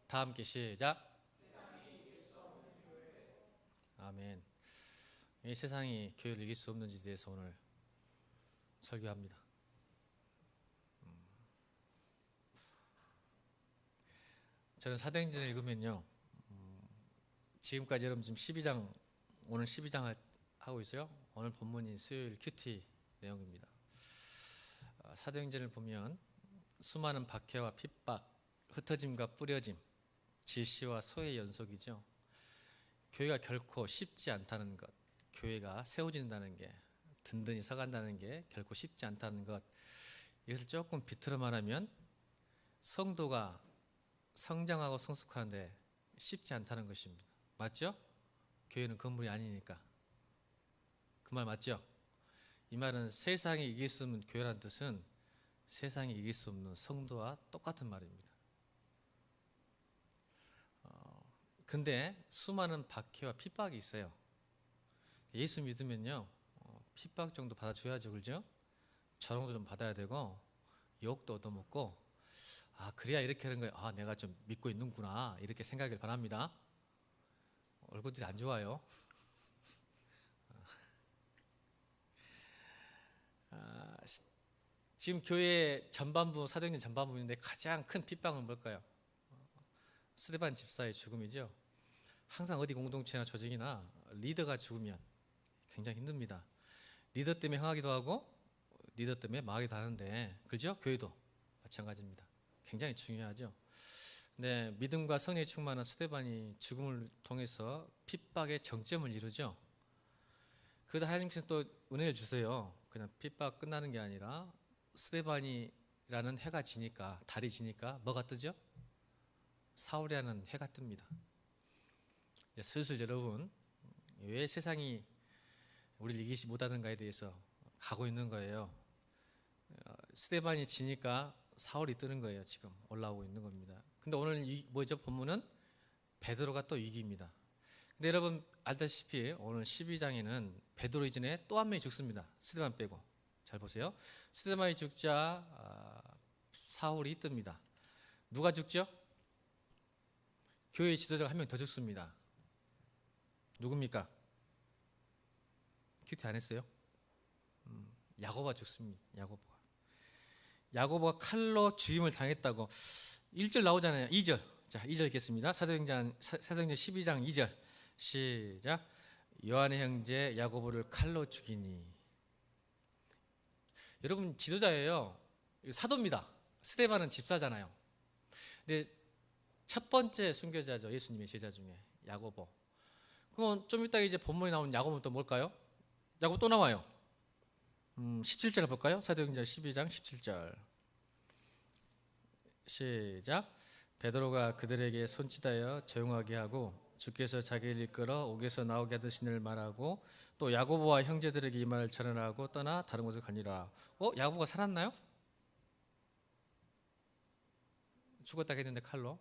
다 함께 시작. 아멘. 이 세상이 교회를 이길 수 없는지에 대해서 오늘 설교합니다. 저는 사도행전을 읽으면요, 지금까지 여러분 지금 12장, 오늘 12장 하고 있어요. 오늘 본문이 수요일 큐티 내용입니다. 사도행전을 보면 수많은 박해와 핍박, 흩어짐과 뿌려짐, 질시와 소의 연속이죠. 교회가 결코 쉽지 않다는 것, 교회가 세워진다는 게, 든든히 서간다는 게 결코 쉽지 않다는 것, 이것을 조금 비틀어 말하면 성도가 성장하고 성숙하는데 쉽지 않다는 것입니다. 맞죠? 교회는 건물이 아니니까. 그 말 맞죠? 이 말은 세상이 이길 수 없는 교회라는 뜻은 세상이 이길 수 없는 성도와 똑같은 말입니다. 근데 수많은 박해와 핍박이 있어요. 예수 믿으면요, 핍박 정도 받아줘야죠, 그죠? 저롱도 좀 받아야 되고, 욕도 얻어먹고, 그래야 이렇게 하는 거예요. 내가 좀 믿고 있는구나, 이렇게 생각하길 바랍니다. 얼굴들이 안 좋아요. 지금 교회 전반부, 사도행전 전반부인데 가장 큰 핍박은 뭘까요? 스데반 집사의 죽음이죠. 항상 어디 공동체나 조직이나 리더가 죽으면 굉장히 힘듭니다. 리더 때문에 흥하기도 하고 리더 때문에 망하기도 하는데, 그죠? 교회도 마찬가지입니다. 굉장히 중요하죠. 근데 믿음과 성령에 충만한 스데반이 죽음을 통해서 핍박의 정점을 이루죠. 그러다 하나님께서 또 은혜를 주세요. 그냥 핍박 끝나는 게 아니라 스데반이라는 해가 지니까, 달이 지니까 뭐가 뜨죠? 사울이라는 해가 뜹니다. 이제 슬슬 여러분, 왜 세상이 우리를 이기지 못하는가에 대해서 가고 있는 거예요. 스데반이 지니까 사울이 뜨는 거예요. 지금 올라오고 있는 겁니다. 근데 오늘 뭐죠? 본문은 베드로가 또 위기입니다. 근데 여러분 알다시피 오늘 12장에는 베드로 이전에 또 한 명이 죽습니다. 스데반 빼고. 잘 보세요. 스데반이 죽자 사울이 뜹니다. 누가 죽죠? 교회 지도자가 한 명 더 죽습니다. 누굽니까? 큐티 안 했어요? 야고보가 죽습니다. 야고보가 칼로 죽임을 당했다고 1절 나오잖아요. 2절. 자, 2절 읽겠습니다. 사도행전 12장 2절. 시작. 요한의 형제 야고보를 칼로 죽이니. 여러분 지도자예요. 사도입니다. 스데반은 집사잖아요. 근데 첫 번째 순교자죠. 예수님의 제자 중에 야고보. 그럼 좀 이따 이제 본문에 나온 야고보는 또 뭘까요? 야고보 또 나와요. 17절 볼까요? 사도행전 12장 17절. 시작. 베드로가 그들에게 손짓하여 조용하게 하고 주께서 자기를 이끌어 옥에서 나오게 하시니를 말하고 또 야고보와 형제들에게 이 말을 전하고 떠나 다른 곳을 가니라. 야고보가 살았나요? 죽었다 했는데 칼로.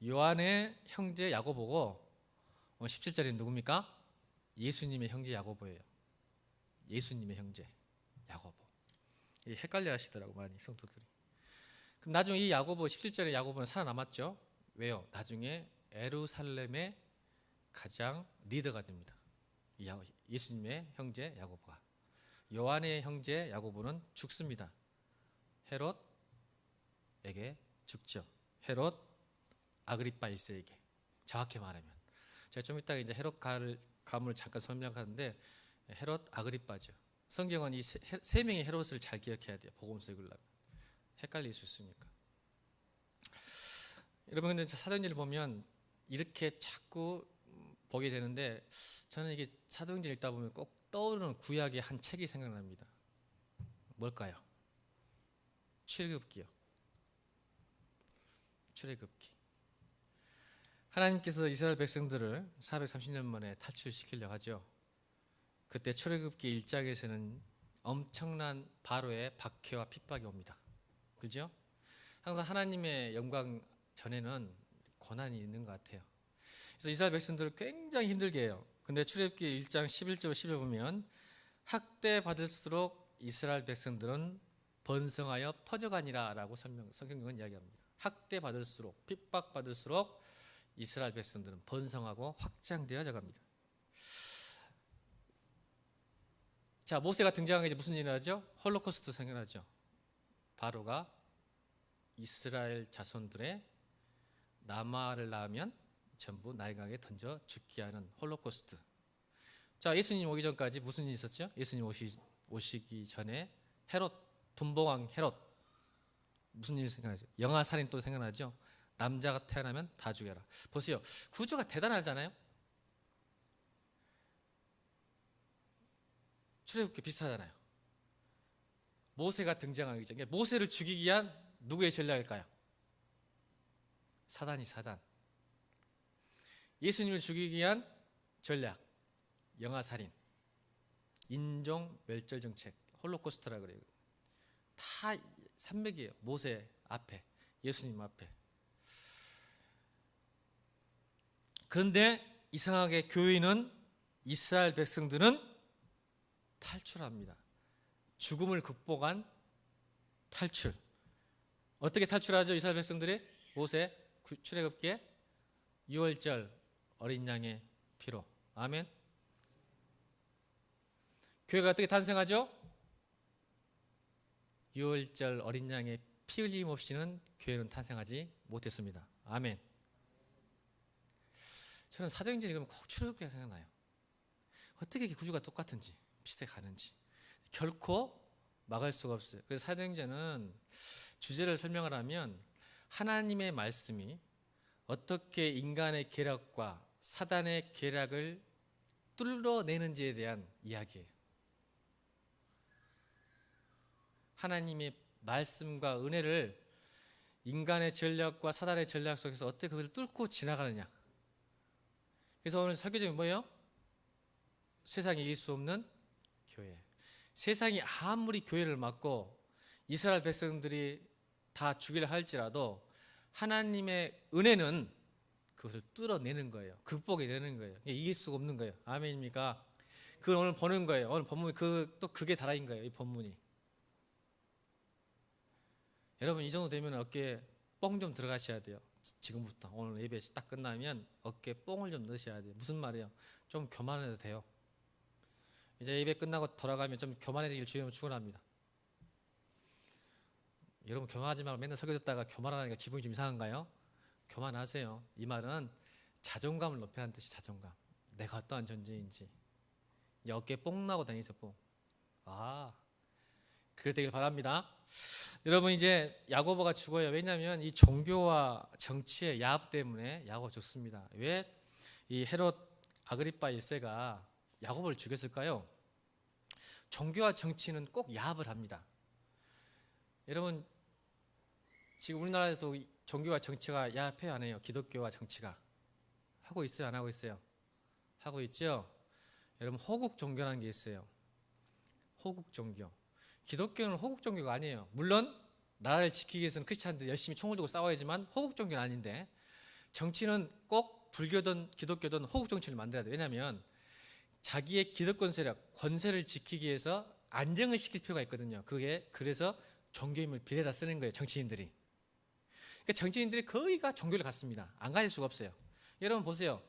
요한의 형제 야고보고 17절에 누굽니까? 예수님의 형제 야고보예요. 예수님의 형제 야고보. 헷갈려 하시더라고 많이 성도들이. 그럼 나중에 이 야고보 17절의 야고보는 살아남았죠. 왜요? 나중에 예루살렘의 가장 리더가 됩니다. 예수님의 형제 야고보가. 요한의 형제 야고보는 죽습니다. 헤롯에게 죽죠. 헤롯 아그리파 1세에게. 정확히 말하면 제가 좀 이따가 이제 헤롯 가문을 잠깐 설명하는데 헤롯 아그리파죠. 성경은 이 세 명의 헤롯을 잘 기억해야 돼요. 복음서 읽으려면 헷갈릴 수 있으니까. 여러분 근데 사도행전을 보면 이렇게 자꾸 보게 되는데 저는 이게 사도행전 읽다 보면 꼭 떠오르는 구약의 한 책이 생각납니다. 뭘까요? 출애굽기요. 출애굽기. 하나님께서 이스라엘 백성들을 430년 만에 탈출시키려고 하죠. 그때 출애굽기 1장에서는 엄청난 바로의 박해와 핍박이 옵니다. 그죠? 항상 하나님의 영광 전에는 고난이 있는 것 같아요. 그래서 이스라엘 백성들을 굉장히 힘들게 해요. 근데 출애굽기 1장 11절 12절 보면 학대 받을수록 이스라엘 백성들은 번성하여 퍼져가니라 라고 성경은 이야기합니다. 학대받을수록 핍박받을수록 이스라엘 백성들은 번성하고 확장되어져 갑니다. 자, 모세가 등장하게 이제 무슨 일이 나죠? 홀로코스트 생겨나죠. 바로가 이스라엘 자손들의 남아를 낳으면 전부 나일강에 던져 죽게 하는 홀로코스트. 자, 예수님 오기 전까지 무슨 일이 있었죠? 예수님 오시기 전에 헤롯, 분봉왕 헤롯, 무슨 일이 생각나죠? 영아살인 또 생각나죠? 남자가 태어나면 다 죽여라. 보세요, 구조가 대단하잖아요. 출애굽기 비슷하잖아요. 모세가 등장하기 전에 모세를 죽이기 위한 누구의 전략일까요? 사단. 예수님을 죽이기 위한 전략, 영아살인, 인종 멸절 정책, 홀로코스트라 그래요. 다 산맥이에요. 모세 앞에, 예수님 앞에. 그런데 이상하게 교인은, 이스라엘 백성들은 탈출합니다. 죽음을 극복한 탈출. 어떻게 탈출하죠? 이스라엘 백성들이 모세 출애굽기에 6월절 어린 양의 피로. 아멘. 교회가 어떻게 탄생하죠? 6월절 어린 양의 피 흘림 없이는 교회는 탄생하지 못했습니다. 아멘. 저는 사도행전이 그러면 꼭 출애굽기가 생각나요. 어떻게 이렇게 구조가 똑같은지, 비슷하게 가는지 결코 막을 수가 없어요. 그래서 사도행전은 주제를 설명을 하면 하나님의 말씀이 어떻게 인간의 계략과 사단의 계략을 뚫어내는지에 대한 이야기예요. 하나님의 말씀과 은혜를 인간의 전략과 사단의 전략 속에서 어떻게 그걸 뚫고 지나가느냐. 그래서 오늘 설교 제목이 뭐예요? 세상이 이길 수 없는 교회. 세상이 아무리 교회를 막고 이스라엘 백성들이 다 죽이려 할지라도 하나님의 은혜는 그것을 뚫어내는 거예요. 극복해내는 거예요. 이길 수가 없는 거예요. 아멘입니까? 그걸 오늘 보는 거예요. 오늘 본문이 또 그게 달아인 거예요. 이 본문이. 여러분, 이 정도 되면 어깨에 뽕 좀 들어가셔야 돼요. 지금부터 오늘 예배 딱 끝나면 어깨에 뽕을 좀 넣으셔야 돼요. 무슨 말이에요? 좀 교만해도 돼요. 이제 예배 끝나고 돌아가면 좀 교만해지길 주님은 축원합니다. 여러분, 교만하지 말고 맨날 설교 듣다가 교만하니까 기분이 좀 이상한가요? 교만하세요. 이 말은 자존감을 높이라는 뜻이 자존감. 내가 어떠한 존재인지. 어깨에 뽕 나고 다니세요. 뽕. 그래 되길 바랍니다. 여러분, 이제 야고보가 죽어요. 왜냐하면 이 종교와 정치의 야합 때문에 야고보가 죽습니다. 왜 이 헤롯 아그리파 1세가 야고보를 죽였을까요? 종교와 정치는 꼭 야합을 합니다. 여러분, 지금 우리나라에서도 종교와 정치가 야합해요, 안 해요? 기독교와 정치가 하고 있어요, 안 하고 있어요? 하고 있죠. 여러분, 호국 종교라는 게 있어요. 호국 종교. 기독교는 호국 종교가 아니에요. 물론 나라를 지키기 위해서는 크리스찬들이 열심히 총을 들고 싸워야지만 호국 종교는 아닌데, 정치는 꼭 불교든 기독교든 호국 정치를 만들어야 돼요. 왜냐하면 자기의 기득권 세력, 권세를 지키기 위해서 안정을 시킬 필요가 있거든요. 그게 그래서 종교임을 빌려다 쓰는 거예요, 정치인들이. 그러니까 정치인들이 거의가 종교를 갖습니다. 안 가질 수가 없어요. 여러분 보세요.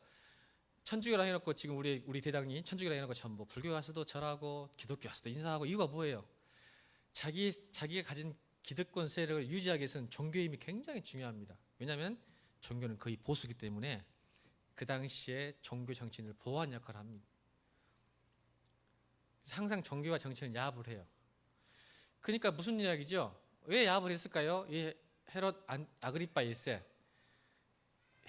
천주교라 해놓고 지금 우리 대당이 천주교라 해놓고 전부 불교 가서도 절하고 기독교 가서도 인사하고. 이유가 뭐예요? 자기가 가진 기득권 세력을 유지하기 위해서는 종교임이 굉장히 중요합니다. 왜냐하면 종교는 거의 보수기 때문에 그 당시에 종교 정치인을 보호하는 역할을 합니다. 항상 종교와 정치는 야합을 해요. 그러니까 무슨 이야기죠? 왜 야합을 했을까요? 이 헤롯 아그리파 1세.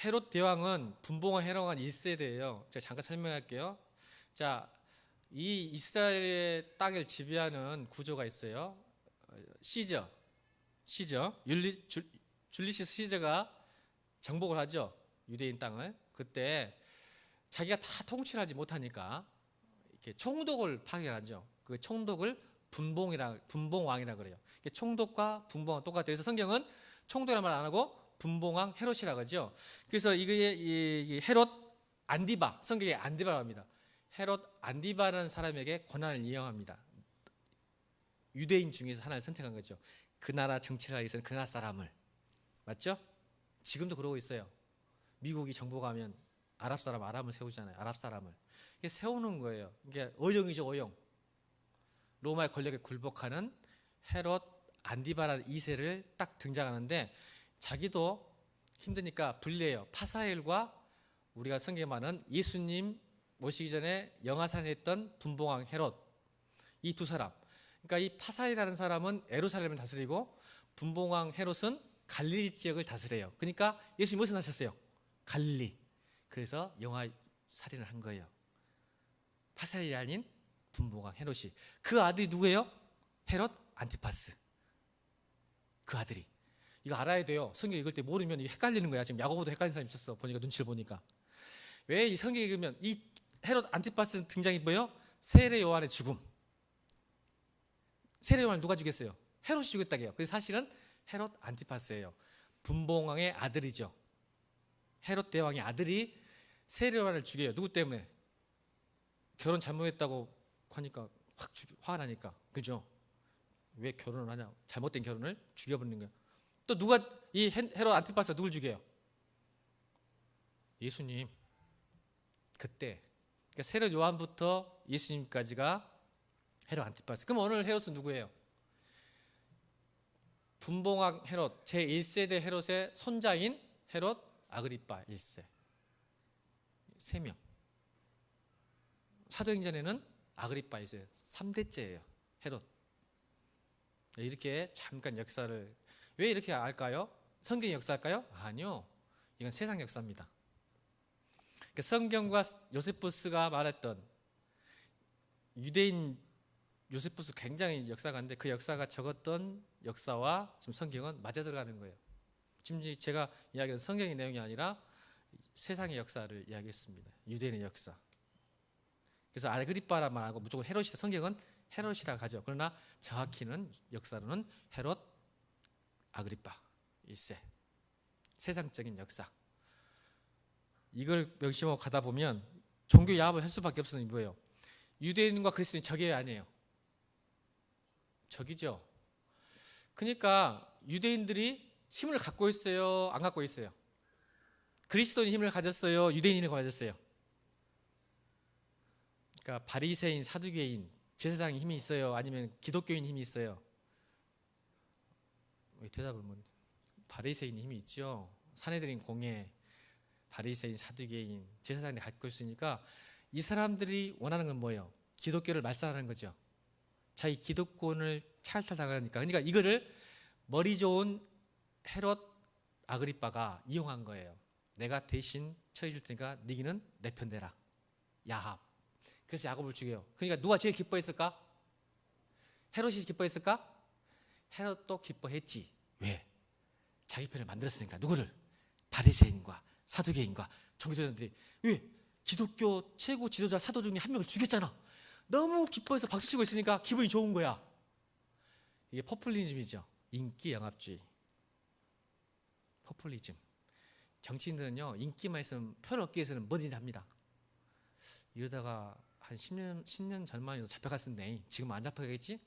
헤롯 대왕은 분봉왕 헤롯 1세대예요. 제가 잠깐 설명할게요. 자, 이 이스라엘의 땅을 지배하는 구조가 있어요. 시저 줄리시스 시저가 정복을 하죠, 유대인 땅을. 그때 자기가 다 통치하지 못하니까 이렇게 총독을 파견하죠. 그 총독을 분봉왕이라 그래요. 총독과 분봉왕 똑같아요. 그래서 성경은 총독이라는 말 안 하고 분봉왕 헤롯이라고 하죠. 그래서 이 헤롯 안디바, 성경에 안디바라고 합니다. 헤롯 안디바라는 사람에게 권한을 이양합니다. 유대인 중에서 하나를 선택한 거죠. 그 나라 정치를 하기 위해서는 그 나라 사람을. 맞죠? 지금도 그러고 있어요. 미국이 정부가 하면 아랍 사람 아람을 세우잖아요. 아랍 사람을 이게 세우는 거예요. 이게 어영이죠, 어영. 로마의 권력에 굴복하는 헤롯 안디바라는 2세를 딱 등장하는데 자기도 힘드니까 분리해요. 파사엘과 우리가 성경에 많은 예수님 모시기 전에 영화사했던 분봉왕 헤롯, 이 두 사람. 그러니까 이 파사엘이라는 사람은 예루살렘을 다스리고 분봉왕 헤롯은 갈릴리 지역을 다스려요. 그러니까 예수님 무엇을 하셨어요? 갈릴리. 그래서 영화 살인을 한 거예요. 파사엘이 아닌 분봉왕 헤롯이. 그 아들이 누구예요? 헤롯 안티파스. 그 아들이. 이거 알아야 돼요. 성경 읽을 때 모르면 이게 헷갈리는 거야. 지금 야고보도 헷갈리는 사람이 있었어. 보니까 눈치를 보니까. 왜 이 성경 읽으면 이 헤롯 안티파스 등장이 뭐예요? 세례 요한의 죽음. 세례 요한을 누가 죽였어요? 헤롯이 죽였다고 해요. 그래서 사실은 헤롯 안티파스예요. 분봉왕의 아들이죠. 헤롯 대왕의 아들이 세례 요한을 죽여요. 누구 때문에? 결혼 잘못했다고 하니까 화가 나니까. 그죠? 왜 결혼을 하냐? 잘못된 결혼을 죽여버리는 거예요. 또 누가 이 헤롯 안티파스가 누굴 죽여요? 예수님. 그때 그러니까 세례 요한부터 예수님까지가 헤롯 안티파스. 그럼 오늘 헤롯은 누구예요? 분봉왕 헤롯 제1세대 헤롯의 손자인 헤롯 아그리파 1세. 3명. 사도행전에는 아그리파 1세 3대째예요. 헤롯. 이렇게 잠깐 역사를 왜 이렇게 알까요? 성경의 역사일까요? 아니요. 이건 세상 역사입니다. 성경과 요세푸스가 말했던 유대인 요세푸스 굉장히 역사가인데 그 역사가 적었던 역사와 지금 성경은 맞아 들어가는 거예요. 지금 제가 이야기한 성경의 내용이 아니라 세상의 역사를 이야기했습니다. 유대인의 역사. 그래서 아그리빠란 말하고 무조건 헤롯이다. 성경은 헤롯이라 하죠. 그러나 정확히는 역사로는 헤롯 아그리빠 1세. 세상적인 역사. 이걸 명심하고 가다 보면 종교 야합을 할 수밖에 없는 뭐예요? 유대인과 그리스도인 적이에요, 아니에요? 적이죠. 그러니까 유대인들이 힘을 갖고 있어요, 안 갖고 있어요? 그리스도인이 힘을 가졌어요, 유대인이 가졌어요? 그러니까 바리새인, 사두개인, 제사장이 힘이 있어요, 아니면 기독교인 힘이 있어요? 왜 대답을 못? 바리새인 힘이 있죠. 사내들인 공예, 바리새인, 사두개인, 제사장이 갖고 있으니까 이 사람들이 원하는 건 뭐예요? 기독교를 말살하는 거죠. 자기 기득권을 찰살당하니까. 그러니까 이거를 머리 좋은 헤롯 아그리빠가 이용한 거예요. 내가 대신 처해줄 테니까 너희는 내 편 대라. 야합. 그래서 야곱을 죽여요. 그러니까 누가 제일 기뻐했을까? 헤롯이 기뻐했을까? 헤롯도 기뻐했지. 왜? 자기 편을 만들었으니까. 누구를? 바리새인과 사두개인과 종교자들이. 왜? 기독교 최고 지도자 사도 중에 한 명을 죽였잖아. 너무 기뻐해서 박수치고 있으니까 기분이 좋은 거야. 이게 포퓰리즘이죠. 인기 영합주의. 포퓰리즘. 정치인들은요, 인기만 있으면 표를 얻기 위해서는 뭐든지 합니다. 이러다가 한 10년 전만 해도 잡혀갔었네. 지금 안 잡혀가겠지?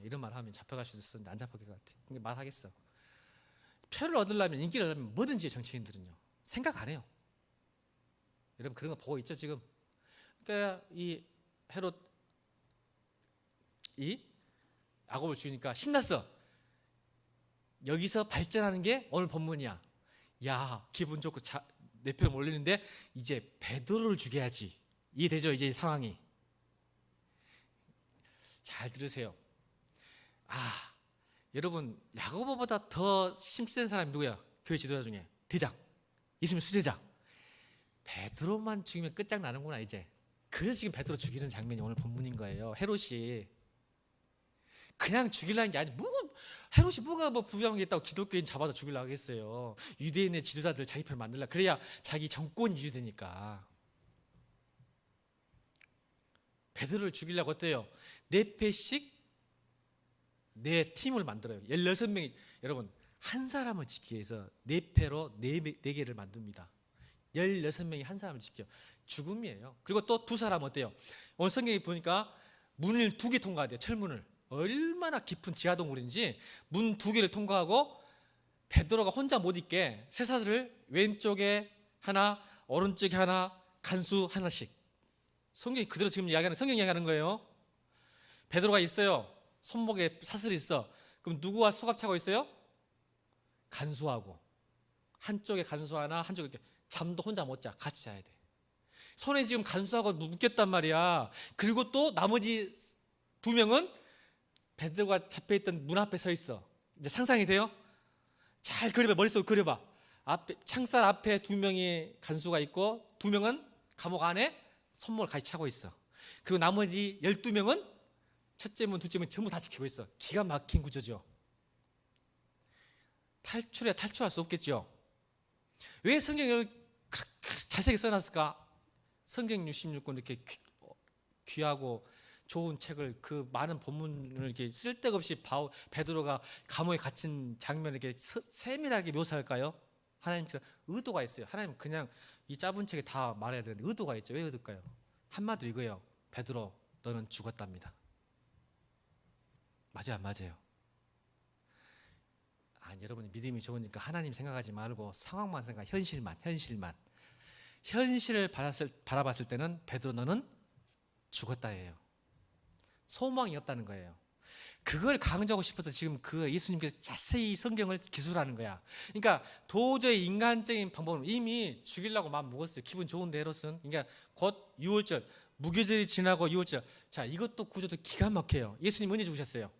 이런 말 하면 잡혀갈 수도 있었는데 안 잡혀갈 것 같아. 근데 말하겠어. 표를 얻으려면, 인기를 얻으려면 뭐든지 해요, 정치인들은요. 생각 안 해요. 여러분 그런 거 보고 있죠 지금? 그러니까 이 헤롯 이 야곱을 죽이니까 신났어. 여기서 발전하는 게 오늘 본문이야. 야, 기분 좋고 내 편을 몰리는데 이제 베드로를 죽여야지. 이해되죠? 이제 상황이. 잘 들으세요. 여러분 야고보보다 더 힘센 사람이 누구야? 교회 지도자 중에 대장, 예수님 수제자. 베드로만 죽이면 끝장나는구나 이제. 그래서 지금 베드로 죽이는 장면이 오늘 본문인 거예요. 헤롯이 그냥 죽이려는 게 아니고 헤롯이 뭐가 부정하게 있다고 기독교인 잡아서 죽이려고 하겠어요. 유대인의 지도자들 자기 편을 만들려. 그래야 자기 정권이 유지되니까. 베드로를 죽이려고 어때요? 4패씩 네 팀을 만들어요. 16명이. 여러분 한 사람을 지키기 위해서 4패로 4개를 만듭니다. 16명이 한 사람을 지켜. 죽음이에요. 그리고 또 두 사람 어때요? 오늘 성경에 보니까 문을 2개 통과해야 돼요. 철문을. 얼마나 깊은 지하동굴인지 문 2개를 통과하고 베드로가 혼자 못 있게 쇠사슬을 왼쪽에 하나, 오른쪽에 하나, 간수 하나씩. 성경이 그대로 지금 이야기하는, 성경 이야기하는 거예요. 베드로가 있어요. 손목에 사슬이 있어. 그럼 누구와 수갑차고 있어요? 간수하고. 한쪽에 간수 하나, 한쪽에 이렇게. 잠도 혼자 못 자. 같이 자야 돼. 손에 지금 간수하고 묶였단 말이야. 그리고 또 나머지 2명은 베드로가 잡혀있던 문 앞에 서 있어. 이제 상상이 돼요? 잘 그려봐. 머릿속으로 그려봐. 앞에, 창살 앞에 2명이 간수가 있고 2명은 감옥 안에 손목을 같이 차고 있어. 그리고 나머지 12명은 첫째 문, 둘째 문 전부 다 지키고 있어. 기가 막힌 구조죠. 탈출할 수 없겠죠. 왜 성경을 자세하게 써놨을까? 성경 66권 이렇게 귀하고 좋은 책을, 그 많은 본문을 이렇게 쓸데없이 베드로가 감옥에 갇힌 장면을 이렇게 세밀하게 묘사할까요? 하나님께서 의도가 있어요. 하나님 그냥 이 짧은 책에 다 말해야 되는데 의도가 있죠. 왜 의도일까요? 한마디로 이거예요. 베드로, 너는 죽었답니다. 맞아요, 안 맞아요? 여러분이 믿음이 좋으니까 하나님 생각하지 말고 상황만 생각, 현실만. 현실을 바라봤을 때는 베드로, 너는 죽었다예요. 소망이 없다는 거예요. 그걸 강조하고 싶어서 지금 그 예수님께서 자세히 성경을 기술하는 거야. 그러니까 도저히 인간적인 방법으로 이미 죽이려고 마음 먹었어요. 기분 좋은 대로선. 그러니까 곧 유월절, 무교절이 지나고 유월절. 자, 이것도 구조도 기가 막혀요. 예수님 언제 죽으셨어요?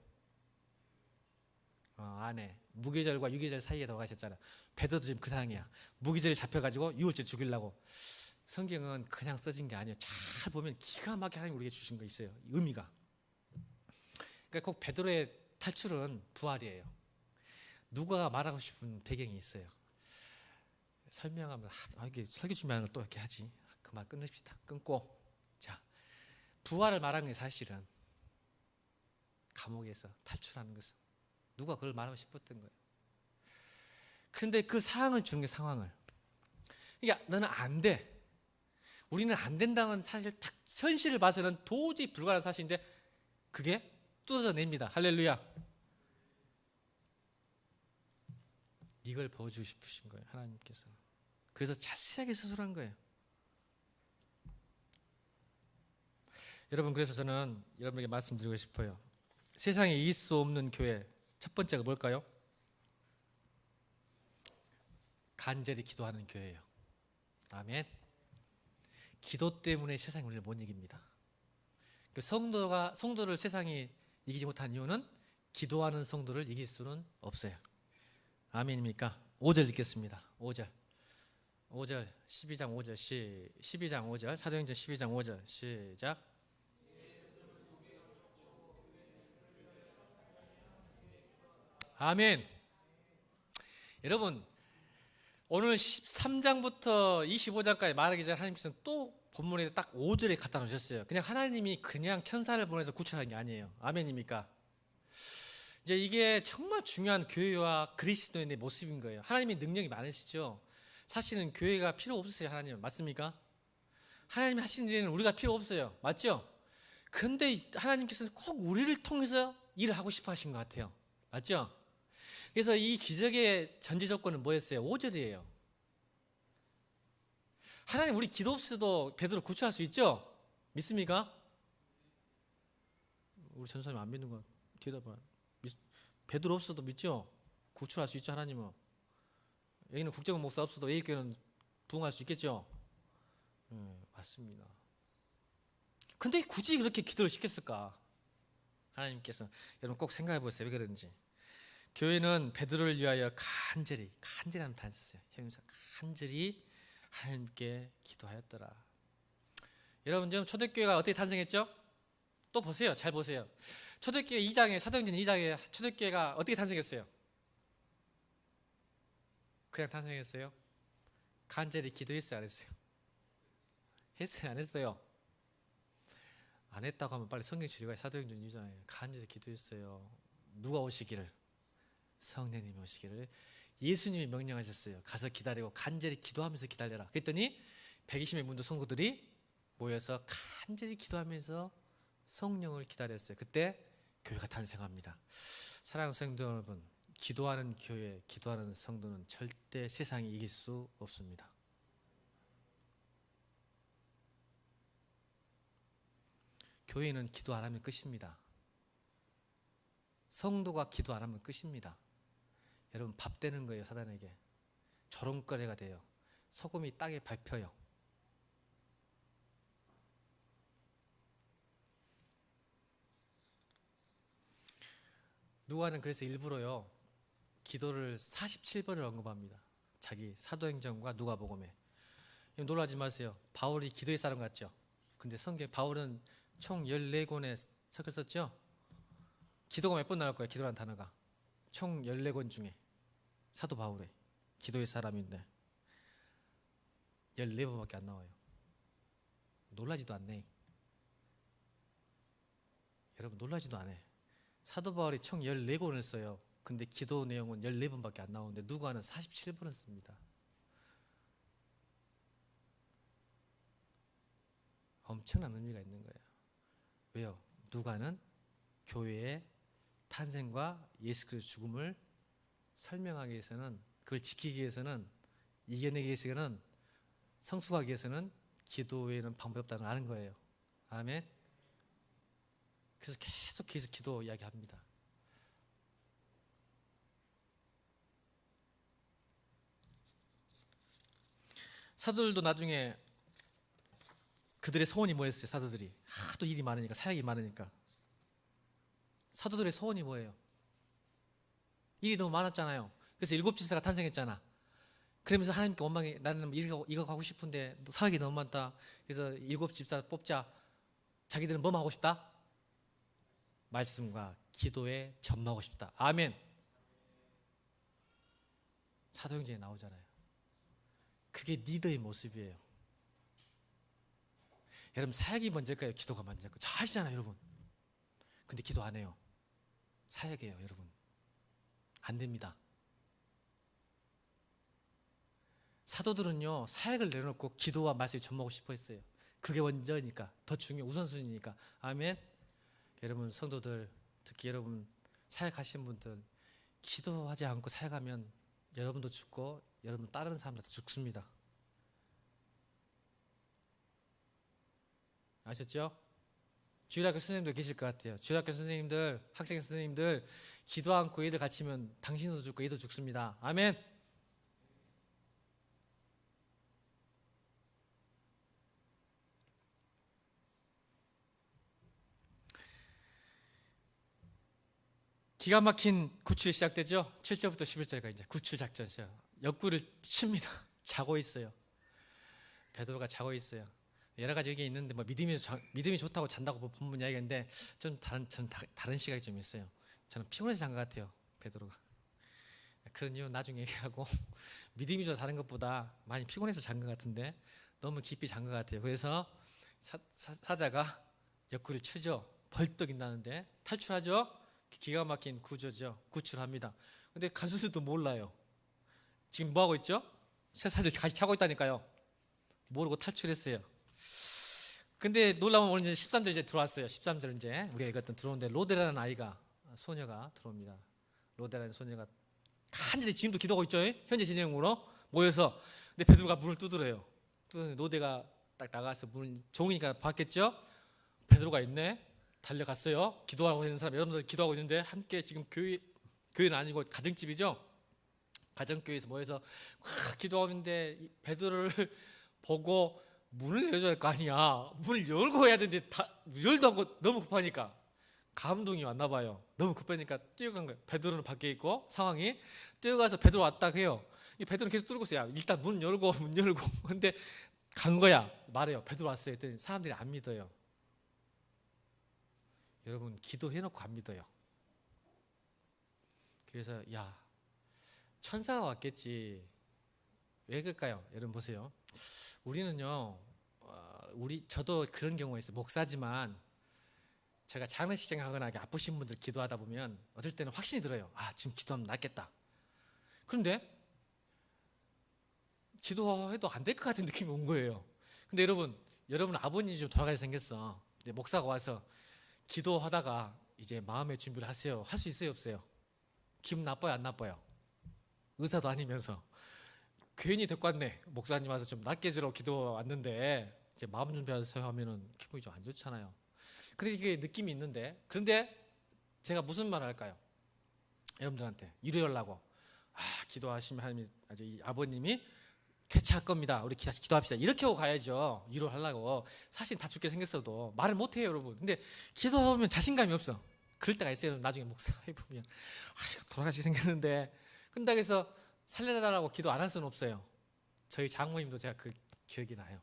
안에 무교절과 유교절 사이에 돌아가셨잖아. 베드로도 지금 그 상황이야. 무교절에 잡혀가지고 유월절 죽이려고. 성경은 그냥 써진 게 아니에요. 잘 보면 기가 막히게 하나님 우리에게 주신 거 있어요. 의미가. 그러니까 꼭 베드로의 탈출은 부활이에요. 누가 말하고 싶은 배경이 있어요. 설명하면 이게 설교 준비하는 걸 또 이렇게 하지. 그만 끊읍시다. 끊고. 자, 부활을 말하는 게 사실은 감옥에서 탈출하는 것은 누가 그걸 말하고 싶었던 거예요. 그런데 그 상황을 주는 게 상황을. 그러니까 너는 안 돼. 우리는 안 된다는 사실 딱 현실을 봐서는 도저히 불가능한 사실인데 그게 뚫어져냅니다. 할렐루야. 이걸 보여주고 싶으신 거예요. 하나님께서. 그래서 자세하게 서술한 거예요. 여러분, 그래서 저는 여러분에게 말씀드리고 싶어요. 세상에 이길 수 없는 교회 첫 번째가 뭘까요? 간절히 기도하는 교회예요. 아멘. 기도 때문에 세상이 우리를 못 이깁니다. 성도를 세상이 이기지 못한 이유는 기도하는 성도를 이길 수는 없어요. 아멘입니까? 5절 읽겠습니다. 5절 12장 5절 12장 5절 사도행전 12장 5절 시작. 아멘. 여러분, 오늘 13장부터 25장까지 말하기 전에 하나님께서는 또 본문에 딱 5절에 갖다 놓으셨어요. 그냥 하나님이 그냥 천사를 보내서 구출하는 게 아니에요. 아멘입니까? 이제 이게 정말 중요한 교회와 그리스도인의 모습인 거예요. 하나님이 능력이 많으시죠. 사실은 교회가 필요 없으세요. 하나님 맞습니까? 하나님이 하시는 일은 우리가 필요 없어요. 맞죠? 그런데 하나님께서는 꼭 우리를 통해서 일을 하고 싶어 하신 것 같아요. 맞죠? 그래서 이 기적의 전제 조건은 뭐였어요? 5절이에요. 하나님 우리 기도 없이도 베드로 구출할 수 있죠? 믿습니까? 우리 전사님 안 믿는 거 기도봐. 베드로 없어도 믿죠? 구출할 수 있죠, 하나님은. 여기는 국정원 목사 없어도 A교회는 부흥할 수 있겠죠? 맞습니다. 근데 굳이 그렇게 기도를 시켰을까? 하나님께서. 여러분 꼭 생각해 보세요. 왜 그런지. 교회는 베드로를 위하여 간절히 하면 다녔어요. 형용사 간절히 하나님께 기도하였더라. 여러분 지금 초대교회가 어떻게 탄생했죠? 또 보세요. 잘 보세요. 초대교회 2장에 사도행전 2장에 초대교회가 어떻게 탄생했어요? 그냥 탄생했어요? 간절히 기도했어요? 안 했어요? 했어요? 안 했어요? 안 했다고 하면 빨리 성경 지리가 사도행전 2장에 간절히 기도했어요. 누가 오시기를? 성령님이 오시기를 예수님이 명령하셨어요. 가서 기다리고 간절히 기도하면서 기다려라. 그랬더니 120명 문도 성도들이 모여서 간절히 기도하면서 성령을 기다렸어요. 그때 교회가 탄생합니다. 사랑하는 성도 여러분, 기도하는 교회, 기도하는 성도는 절대 세상이 이길 수 없습니다. 교회는 기도 안 하면 끝입니다. 성도가 기도 안 하면 끝입니다. 여러분, 밥 되는 거예요. 사단에게 조롱거리가 돼요. 소금이 땅에 밟혀요. 누가는 그래서 일부러요, 기도를 47번을 언급합니다. 자기 사도행전과 누가복음에. 놀라지 마세요. 바울이 기도의 사람 같죠? 근데 성경 바울은 총 14권의 책을 썼죠? 기도가 몇 번 나올 거예요? 기도라는 단어가 총 14권 중에 사도 바울의 기도의 사람인데 14번밖에 안 나와요. 놀라지도 않네. 여러분, 놀라지도 않아. 사도 바울이 총 14권을 써요. 근데 기도 내용은 14번밖에 안 나오는데 누가는 47번을 씁니다. 엄청난 의미가 있는 거예요. 왜요? 누가는 교회의 탄생과 예수 그리스도의 죽음을 설명하기 위해서는, 그걸 지키기 위해서는, 이겨내기 위해서는, 성숙하기 위해서는 기도 외에는 방법이 없다는 걸 아는 거예요. 아멘. 그래서 계속 기도 이야기합니다. 사도들도 나중에 그들의 소원이 뭐였어요? 사도들이 하도 일이 많으니까, 사역이 많으니까 사도들의 소원이 뭐예요? 일이 너무 많았잖아요. 그래서 7 집사가 탄생했잖아. 그러면서 하나님께 원망해. 나는 이거 가고 싶은데 사역이 너무 많다. 그래서 7 집사 뽑자. 자기들은 뭐만 하고 싶다? 말씀과 기도에 전무하고 싶다. 아멘. 사도행전에 나오잖아요. 그게 리더의 모습이에요. 여러분, 사역이 먼저일까요? 기도가 먼저일까요? 잘 아시잖아요, 여러분. 근데 기도 안 해요. 사역이에요, 여러분. 안 됩니다. 사도들은요, 사역을 내려놓고 기도와 말씀에 전무하고 싶어 했어요. 그게 먼저니까, 더 중요, 우선순위니까. 아멘. 여러분, 성도들, 특히 여러분 사역하시는 분들, 기도하지 않고 사역하면 여러분도 죽고 여러분 다른 사람들도 죽습니다. 아셨죠? 주일학교 선생님들 계실 것 같아요. 주일학교 선생님들, 학생 선생님들, 기도 않고 얘들 갇히면 당신도 죽고 얘도 죽습니다. 아멘. 기가 막힌 구출이 시작되죠. 7절부터 11절까지 이제 구출 작전 시작. 옆구리를 칩니다. 자고 있어요. 베드로가 자고 있어요. 여러 가지 얘기 있는데 뭐 믿음이 좋다고 잔다고 본문 이야기인데 전 다른 시각이 좀 있어요. 저는 피곤해서 잔 것 같아요. 베드로가. 그런 이유 나중에 얘기하고 믿음이 좋아 자는 것보다 많이 피곤해서 잔 것 같은데 너무 깊이 잔 것 같아요. 그래서 사자가 옆구리를 치죠. 벌떡 일어나는데 탈출하죠. 기가 막힌 구조죠. 구출합니다. 근데 간수들도 몰라요. 지금 뭐 하고 있죠? 사자들 같이 자고 있다니까요. 모르고 탈출했어요. 근데 놀라운 오늘 이제 13절 이제 들어왔어요. 13절 이제 우리가 읽었던 들어오는데 로데라는 아이가, 소녀가 들어옵니다. 로데라는 소녀가 간절히 지금도 기도하고 있죠. 현재 진행으로 모여서. 근데 베드로가 문을 두드려요. 로데가 딱 나가서 문을 좋으니까 봤겠죠. 베드로가 있네. 달려갔어요. 기도하고 있는 사람, 여러분들 기도하고 있는데 함께 지금 교회는 아니고 가정집이죠. 가정교회에서 모여서 기도하고 있는데 베드로를 보고 문을 열어줘야 할 거 아니야. 문을 열고 해야 되는데 열도 않고 너무 급하니까 감동이 왔나 봐요. 너무 급하니까 뛰어간 거예요. 베드로는 밖에 있고 상황이 뛰어가서 베드로 왔다 해요. 이 베드로는 계속 뚫고 있어요. 일단 문 열고 근데 간 거야. 말해요. 베드로 왔어요. 했더니 사람들이 안 믿어요. 여러분, 기도해놓고 안 믿어요. 그래서 야, 천사가 왔겠지. 왜 그럴까요? 여러분 보세요. 우리는요, 저도 그런 경우가 있어요. 목사지만 제가 장례식장 하거나 아프신 분들 기도하다 보면 어떨 때는 확신이 들어요. 아, 지금 기도하면 낫겠다. 그런데 기도해도 안 될 것 같은 느낌이 온 거예요. 근데 여러분 아버님이 좀 돌아가게 생겼어. 근데 목사가 와서 기도하다가 이제 마음의 준비를 하세요. 할 수 있어요, 없어요? 기분 나빠요, 안 나빠요? 의사도 아니면서 괜히 데리고 왔네. 목사님 와서 좀 낫게 해주러 기도 왔는데 이제 마음 준비하세요 하면은 기분이 좀 안 좋잖아요. 근데 이게 느낌이 있는데, 그런데 제가 무슨 말을 할까요? 여러분들한테 위로하려고, 기도하시면 하나님이, 아주 이 아버님이 쾌차할 겁니다. 우리 기도합시다. 이렇게 하고 가야죠. 위로하려고. 사실 다 죽게 생겼어도 말을 못해요, 여러분. 근데 기도하면 자신감이 없어. 그럴 때가 있어요. 나중에 목사님 보면 돌아가시 생겼는데 근데 그래서 살려달라고 기도 안 할 수는 없어요. 저희 장모님도 제가 그 기억이 나요.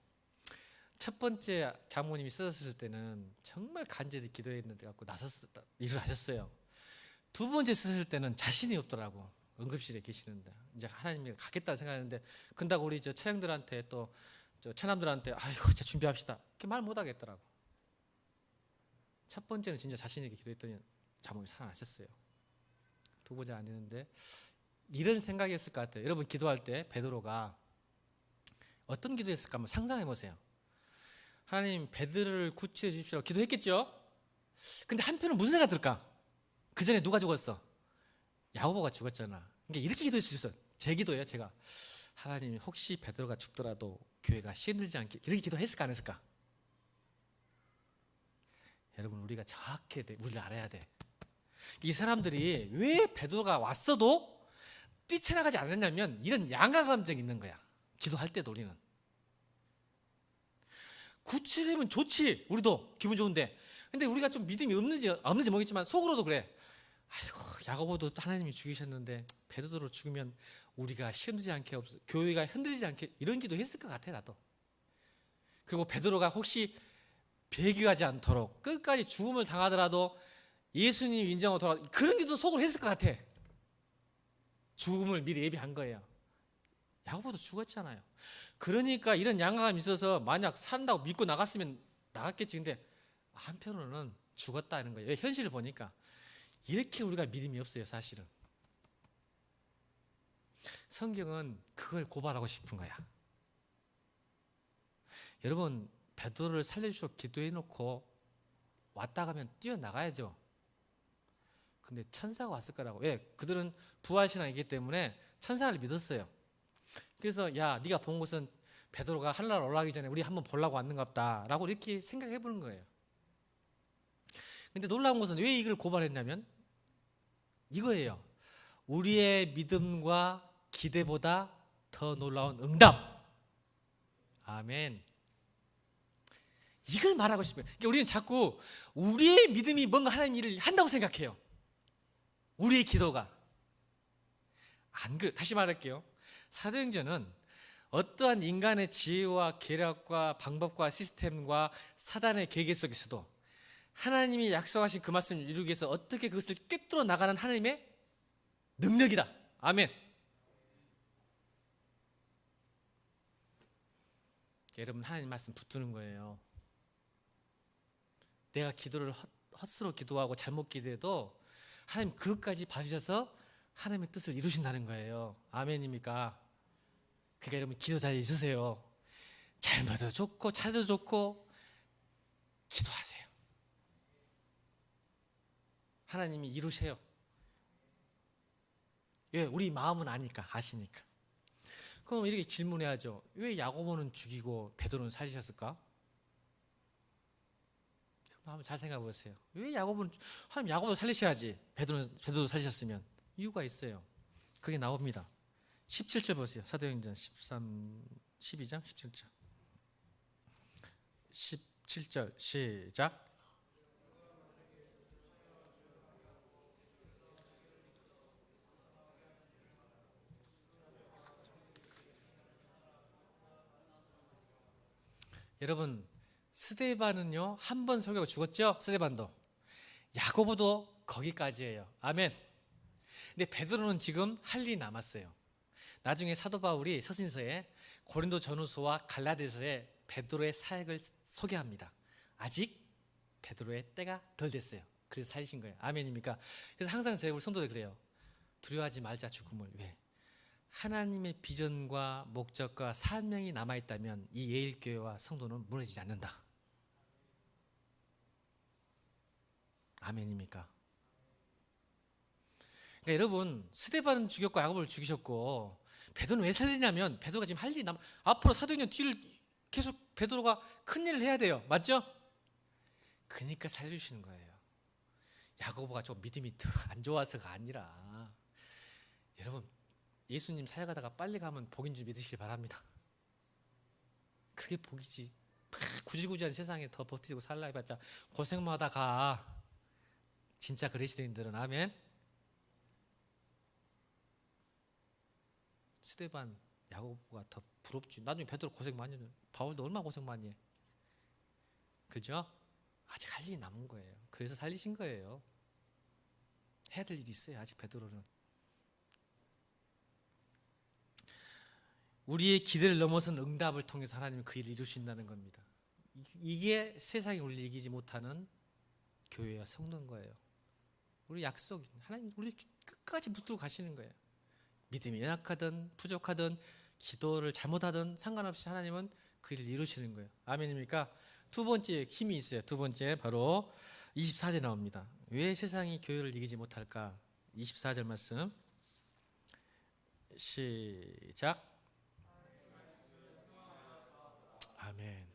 첫 번째 장모님이 쓰셨을 때는 정말 간절히 기도했는데 갖고 일을 하셨어요. 두 번째 쓰실 때는 자신이 없더라고. 응급실에 계시는데 이제 하나님이 가겠다 생각했는데, 근다고 우리 저 처형들한테 또 저 처남들한테 아이고 이제 준비합시다 이렇게 말 못 하겠더라고. 첫 번째는 진짜 자신 있게 기도했더니 장모님이 살아나셨어요. 두 번째 안 되는데 이런 생각이었을 것 같아요. 여러분 기도할 때 베드로가 어떤 기도했을까 한번 상상해 보세요. 하나님 베드로를 구치해 주십시오 기도했겠죠. 근데 한편은 무슨 생각 들까? 그 전에 누가 죽었어? 야고보가 죽었잖아. 그러니까 이렇게 기도할 수 있어. 제 기도예요. 제가 하나님 혹시 베드로가 죽더라도 교회가 시들지 않게, 이렇게 기도했을까 안 했을까? 여러분 우리가 정확히 우리를 알아야 돼. 이 사람들이 왜 베드로가 왔어도 뛰쳐나가지 않았냐면 이런 양가 감정이 있는 거야. 기도할 때도 우리는 구출하면 좋지, 우리도 기분 좋은데, 근데 우리가 좀 믿음이 없는지 모르겠지만 속으로도 그래. 아이고 야고보도 하나님이 죽이셨는데 베드로로 죽으면 우리가 시험되지 않게, 교회가 흔들리지 않게, 이런 기도 했을 것 같아 나도. 그리고 베드로가 혹시 배교하지 않도록 끝까지 죽음을 당하더라도 예수님 인정하고 돌아가, 그런 기도 속으로 했을 것 같아. 죽음을 미리 예비한 거예요. 야고보도 죽었잖아요. 그러니까 이런 양가감이 있어서 만약 산다고 믿고 나갔으면 나갔겠지. 근데 한편으로는 죽었다는 거예요. 현실을 보니까 이렇게 우리가 믿음이 없어요. 사실은 성경은 그걸 고발하고 싶은 거야. 여러분 베드로를 살려주시고 기도해놓고 왔다 가면 뛰어나가야죠. 근데 천사가 왔을 거라고. 왜? 그들은 부활신앙이기 때문에 천사를 믿었어요. 그래서 야 네가 본 것은 베드로가 하늘나라 올라가기 전에 우리 한번 보려고 왔는갑다 라고 이렇게 생각해 보는 거예요. 근데 놀라운 것은 왜 이걸 고발했냐면 이거예요. 우리의 믿음과 기대보다 더 놀라운 응답. 아멘. 이걸 말하고 싶어요. 그러니까 우리는 자꾸 우리의 믿음이 뭔가 하나님 일을 한다고 생각해요. 우리의 기도가 안 그래. 다시 말할게요. 사도행전은 어떠한 인간의 지혜와 계략과 방법과 시스템과 사단의 계획 속에서도 하나님이 약속하신 그 말씀을 이루기 위해서 어떻게 그것을 꿰뚫어 나가는 하나님의 능력이다. 아멘. 여러분 하나님 말씀 붙드는 거예요. 내가 기도를 헛수로 기도하고 잘못 기도해도 하나님 그것까지 봐주셔서 하나님의 뜻을 이루신다는 거예요. 아멘입니까? 그러니까 여러분 기도 잘 있으세요. 잘못도 좋고 잘도 좋고 기도하세요. 하나님이 이루세요. 왜? 우리 마음은 아니까, 아시니까. 그럼 이렇게 질문해야죠. 왜 야고보는 죽이고 베드로는 살리셨을까? 한번 잘 생각해 보세요. 왜 야고보는, 하나님 야고보 살리셔야지. 베드로 살리셨으면. 이유가 있어요. 그게 나옵니다. 17절 보세요. 사도행전 12장 17절. 17절 시작. 여러분 스데반은요 한 번 설교하고 죽었죠. 스데반도. 야고보도 거기까지예요. 아멘. 근데 베드로는 지금 할 일이 남았어요. 나중에 사도 바울이 서신서에 고린도 전후서와 갈라디아서에 베드로의 사역을 소개합니다. 아직 베드로의 때가 덜 됐어요. 그래서 살리신 거예요. 아멘입니까? 그래서 항상 저희 우리 성도들 그래요. 두려워하지 말자 죽음을. 왜? 하나님의 비전과 목적과 사명이 남아있다면 이 예일교회와 성도는 무너지지 않는다. 아멘입니까? 그러니까 여러분, 스데반은 죽였고 야고보를 죽이셨고 베드로는 왜 살리냐면 베드로가 지금 할 일이 앞으로 사도행전 뒤를 계속 베드로가 큰 일을 해야 돼요. 맞죠? 그러니까 살려주시는 거예요. 야고보가 좀 믿음이 안 좋아서가 아니라, 여러분 예수님 사역하다가 빨리 가면 복인 줄 믿으시기 바랍니다. 그게 복이지. 구질구질한 세상에 더 버티고 살라 해봤자 고생만 하다가. 진짜 그리스도인들은 아멘. 스데반, 야고보가 더 부럽지. 나중에 베드로 고생 많이 해. 바울도 얼마나 고생 많이 해. 그죠? 아직 할 일이 남은 거예요. 그래서 살리신 거예요. 해야 될 일이 있어요. 아직 베드로는. 우리의 기대를 넘어선 응답을 통해서 하나님은 그 일을 이루신다는 겁니다. 이게 세상이 우리를 이기지 못하는 교회와 성도인 거예요. 우리 약속, 하나님 우리 끝까지 붙들고 가시는 거예요. 믿음이 연약하든 부족하든 기도를 잘못하든 상관없이 하나님은 그 일을 이루시는 거예요. 아멘입니까? 두 번째 힘이 있어요. 두 번째 바로 24절 나옵니다. 왜 세상이 교회를 이기지 못할까? 24절 말씀 시작. 아멘.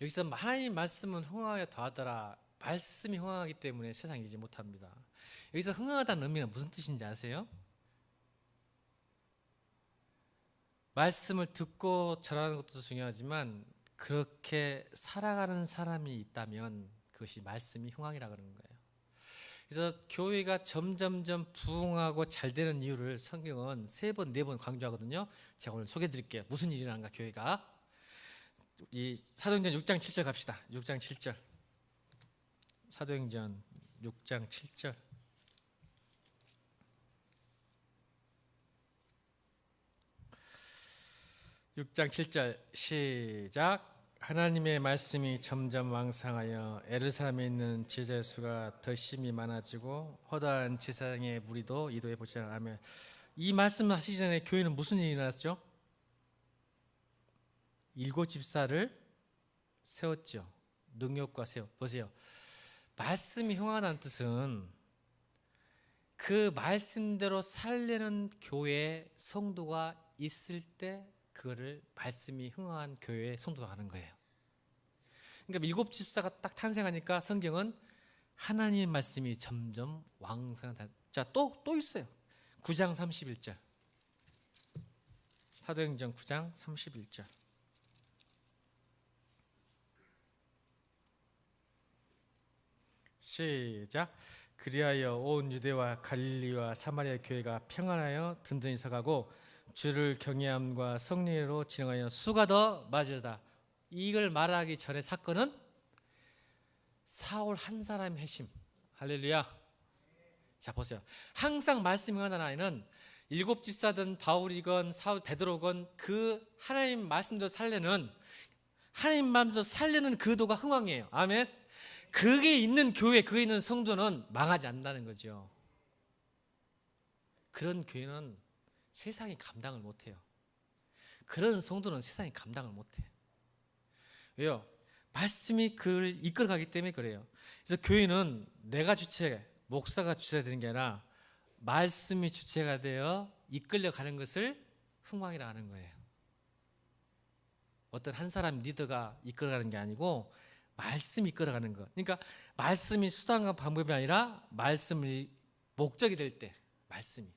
여기서 하나님 말씀은 흥하여 더하더라. 말씀이 흥하기 때문에 세상이 이기지 못합니다. 여기서 흥하다는 의미는 무슨 뜻인지 아세요? 말씀을 듣고 전하는 것도 중요하지만 그렇게 살아가는 사람이 있다면 그것이 말씀이 흥왕이라 그러는 거예요. 그래서 교회가 점점점 부흥하고 잘 되는 이유를 성경은 3번, 4번 강조하거든요. 제가 오늘 소개해 드릴게요. 무슨 일이 일어난가 교회가. 이 사도행전 6장 7절 갑시다. 6장 7절. 사도행전 6장 7절. (6장 7절) 시작. 하나님의 말씀이 점점 왕성하여 에루살렘에 있는 제자의 수가 더 심히 많아지고 허다한 제사장의 무리도 이도에 보시라. 아멘. 이 말씀 하시기 전에 교회는 무슨 일이 일어났죠? 7 집사를 세웠죠. 능력과 세워. 보세요. 말씀이 흥하다는 뜻은 그 말씀대로 살려는 교회 성도가 있을 때 그거를 말씀이 흥한 교회의 성도가 하는 거예요. 그러니까 7 집사가 딱 탄생하니까 성경은 하나님의 말씀이 점점 왕성하다. 자, 또 있어요. 9장 31절. 사도행전 9장 31절. 시작. 그리하여 온 유대와 갈릴리와 사마리아 교회가 평안하여 든든히 서가고 주를 경외함과 성령으로 진행하여 수가 더 많아지다. 이걸 말하기 전에 사건은 사울 한 사람의 회심. 할렐루야. 자, 보세요. 항상 말씀이 흥하는 아이는 7 집사든 바울이건 사울 베드로건 그 하나님 말씀대로 살려는 하나님 말씀대로 살려는 그 도가 흥왕이에요. 아멘. 그게 있는 교회, 그게 있는 성도는 망하지 않는다는 거죠. 그런 교회는 세상이 감당을 못해요. 그런 성도는 세상이 감당을 못해. 왜요? 말씀이 그를 이끌어가기 때문에 그래요. 그래서 교회는 내가 주체, 목사가 주체가 되는 게 아니라 말씀이 주체가 되어 이끌려가는 것을 흥왕이라 하는 거예요. 어떤 한 사람 리더가 이끌어가는 게 아니고 말씀이 이끌어가는 것. 그러니까 말씀이 수단과 방법이 아니라 말씀이 목적이 될 때 말씀이.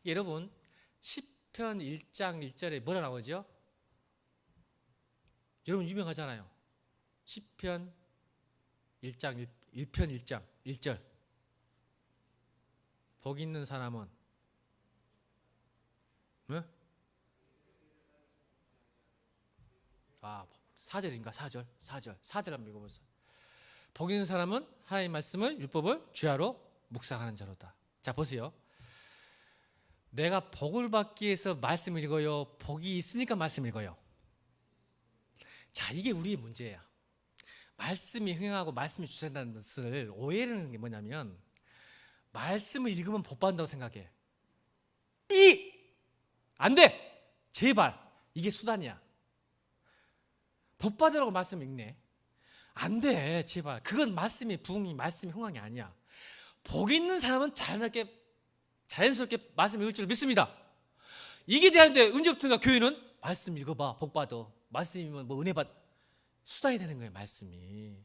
여러분 시편 1장 1절에 뭐라 나오죠? 여러분 유명하잖아요. 시편 1장 1편 1장 1절. 복 있는 사람은 네? 4절인가 4절 한번 읽어보세요. 복 있는 사람은 하나님의 말씀을 율법을 주야로 묵상하는 자로다. 자, 보세요. 내가 복을 받기 위해서 말씀을 읽어요? 복이 있으니까 말씀을 읽어요? 자, 이게 우리의 문제야. 말씀이 흥행하고 말씀이 주된다는 것을 오해를 하는 게 뭐냐면 말씀을 읽으면 복 받는다고 생각해. 안 돼! 제발! 이게 수단이야. 복 받으라고 말씀 읽네. 안 돼, 제발. 그건 말씀이 부흥이, 말씀이 흥왕이 아니야. 복 있는 사람은 자연하게 자연스럽게 말씀 읽을 줄 믿습니다. 이게 되는데 은혜 없으니까 교회는 말씀 읽어봐, 복 받아. 말씀이면 뭐 은혜 받. 수단이 되는 거예요. 말씀이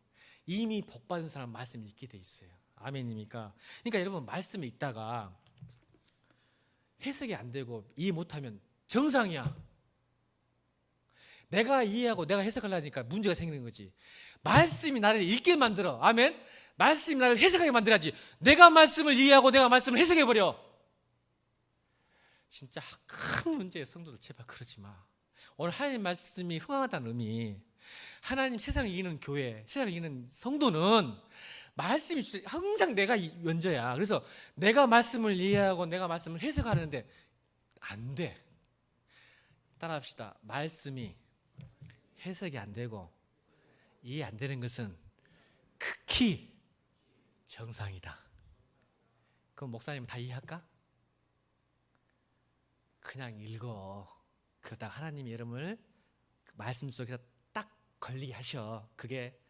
이미 복 받은 사람 말씀 읽게 돼 있어요. 아멘입니까? 그러니까 여러분 말씀 읽다가 해석이 안 되고 이해 못하면 정상이야. 내가 이해하고 내가 해석하려니까 문제가 생기는 거지. 말씀이 나를 읽게 만들어. 아멘. 말씀이 나를 해석하게 만들어야지. 내가 말씀을 이해하고 내가 말씀을 해석해버려. 진짜 큰 문제예요. 성도들 제발 그러지 마. 오늘 하나님 말씀이 흥황하다는 의미, 하나님 세상을 이기는 교회, 세상을 이기는 성도는 말씀이 항상 내가 먼저야. 그래서 내가 말씀을 이해하고 내가 말씀을 해석하는데 안 돼. 따라합시다. 말씀이 해석이 안 되고 이해 안 되는 것은 극히 정상이다. 그럼 목사님 다 이해할까? 그냥 읽어. 그러다가 하나님이 여러분을 말씀 속에서 딱 걸리게 하셔. 그게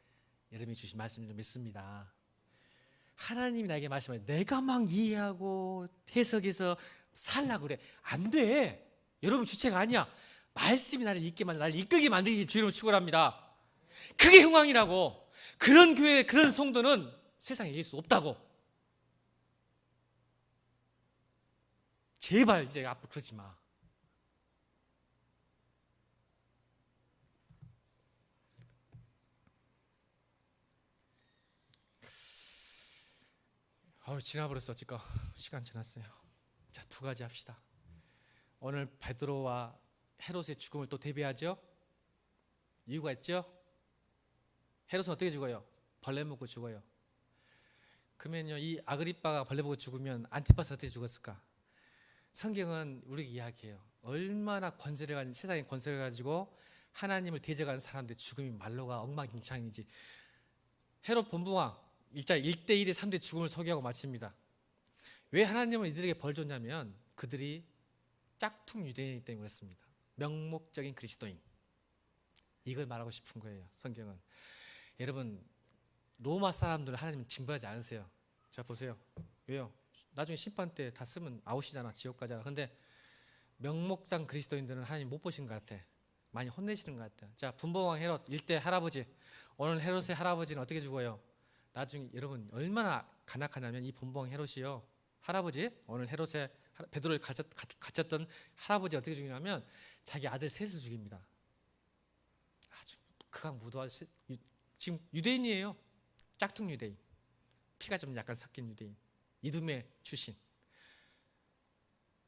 여러분이 주신 말씀인 줄 믿습니다. 하나님이 나에게 말씀하셔. 내가 막 이해하고 해석해서 살라고 그래. 안 돼. 여러분 주체가 아니야. 말씀이 나를 읽게 만들어, 나를 이끌게 만들기 주의로 축원합니다. 그게 흥왕이라고. 그런 교회, 그런 성도는 세상에 이길 수 없다고. 제발 이제 앞으로 그러지 마. 지나버렸어. 어찌까 시간 지났어요. 자, 두 가지 합시다. 오늘 베드로와 헤롯의 죽음을 또 대비하죠. 이유가 있죠. 헤롯은 어떻게 죽어요? 벌레 먹고 죽어요. 그러면요, 이 아그리빠가 벌레 먹고 죽으면 안티파스가 어떻게 죽었을까? 성경은 우리에게 이야기해요. 얼마나 권세를 가진, 세상의 권세를 가지고 하나님을 대적하는 사람들의 죽음이 말로가 엉망진창이지. 헤롯 본부왕 1대1대 3대 죽음을 소개하고 마칩니다. 왜 하나님은 이들에게 벌 줬냐면 그들이 짝퉁 유대인이기 때문에 그렇습니다. 명목적인 그리스도인. 이걸 말하고 싶은 거예요. 성경은. 여러분 로마 사람들은 하나님은 징벌하지 않으세요. 자 보세요. 왜요? 나중에 심판 때 다 쓰면 아웃이잖아. 지옥 가잖아. 근데 명목상 그리스도인들은 하나님 못 보신 것 같아. 많이 혼내시는 것 같아. 자, 분봉왕 헤롯 1대 할아버지. 오늘 헤롯의 할아버지는 어떻게 죽어요? 나중에 여러분 얼마나 간악하냐면 이 분봉왕 헤롯이요, 할아버지, 오늘 헤롯의 베드로를 갇혔던 할아버지 어떻게 죽이냐면 자기 아들 셋을 죽입니다. 아주 극악무도한, 지금 유대인이에요. 짝퉁 유대인, 피가 좀 약간 섞인 유대인, 이두메 출신.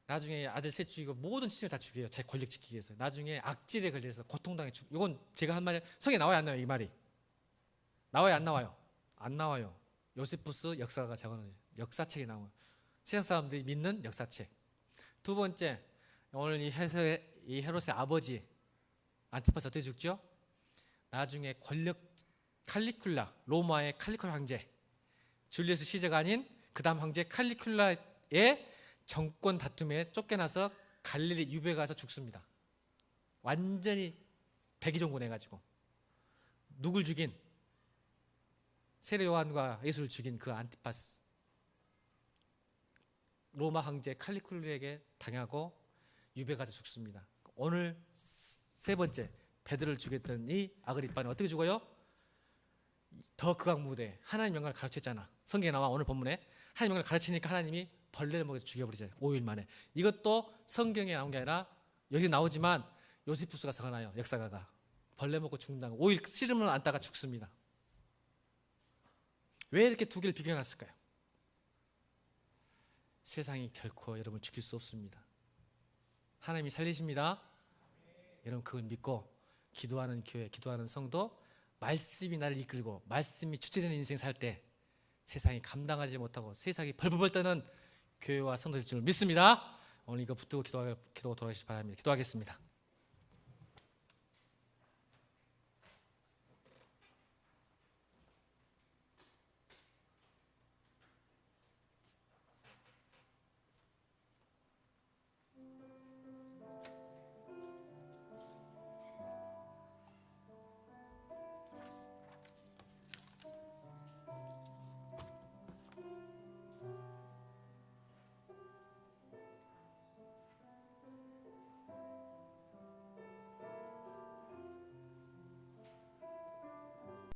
나중에 아들 셋 죽이고 모든 친을 다 죽여요. 자기 권력 지키기 위해서. 나중에 악질에 걸려서 고통당해 죽. 이건 제가 한 말, 성에 나와요 안 나와요? 이 말이 나와요 안 나와요? 안 나와요. 요세푸스 역사가 적어놓은 역사책에 나와요. 세상 사람들이 믿는 역사책. 두 번째, 오늘 이 헤롯의 아버지 안티파스 어떻게 죽죠? 나중에 권력 칼리큘라, 로마의 칼리큘라 황제, 줄리우스 시저가 아닌 그 다음 황제 칼리큘라의 정권 다툼에 쫓겨나서 갈릴리 유배 가서 죽습니다. 완전히 백의종군 해가지고. 누굴 죽인? 세례 요한과 예수를 죽인 그 안티파스, 로마 황제 칼리큘라에게 당하고 유배 가서 죽습니다. 오늘 세 번째, 베드로를 죽였던 이 아그리빠는 어떻게 죽어요? 더 극악무대. 하나님 영광을 가르쳤잖아. 성경에 나와. 오늘 본문에 하나님 영광을 가르치니까 하나님이 벌레를 먹여서 죽여버리잖아요. 5일 만에. 이것도 성경에 나온 게 아니라 여기 나오지만 요세푸스가 적어놔요. 역사가가. 벌레 먹고 죽는다는 거. 5일 씨름을 안다가 죽습니다. 왜 이렇게 두 개를 비교해놨을까요? 세상이 결코 여러분 죽일 수 없습니다. 하나님이 살리십니다. 여러분 그걸 믿고 기도하는 교회, 기도하는 성도, 말씀이 나를 이끌고 말씀이 주체되는 인생 살 때 세상이 감당하지 못하고 세상이 벌벌벌 떠는 교회와 성도들 줄 믿습니다. 오늘 이거 붙들고 기도하고 돌아가시기 바랍니다. 기도하겠습니다.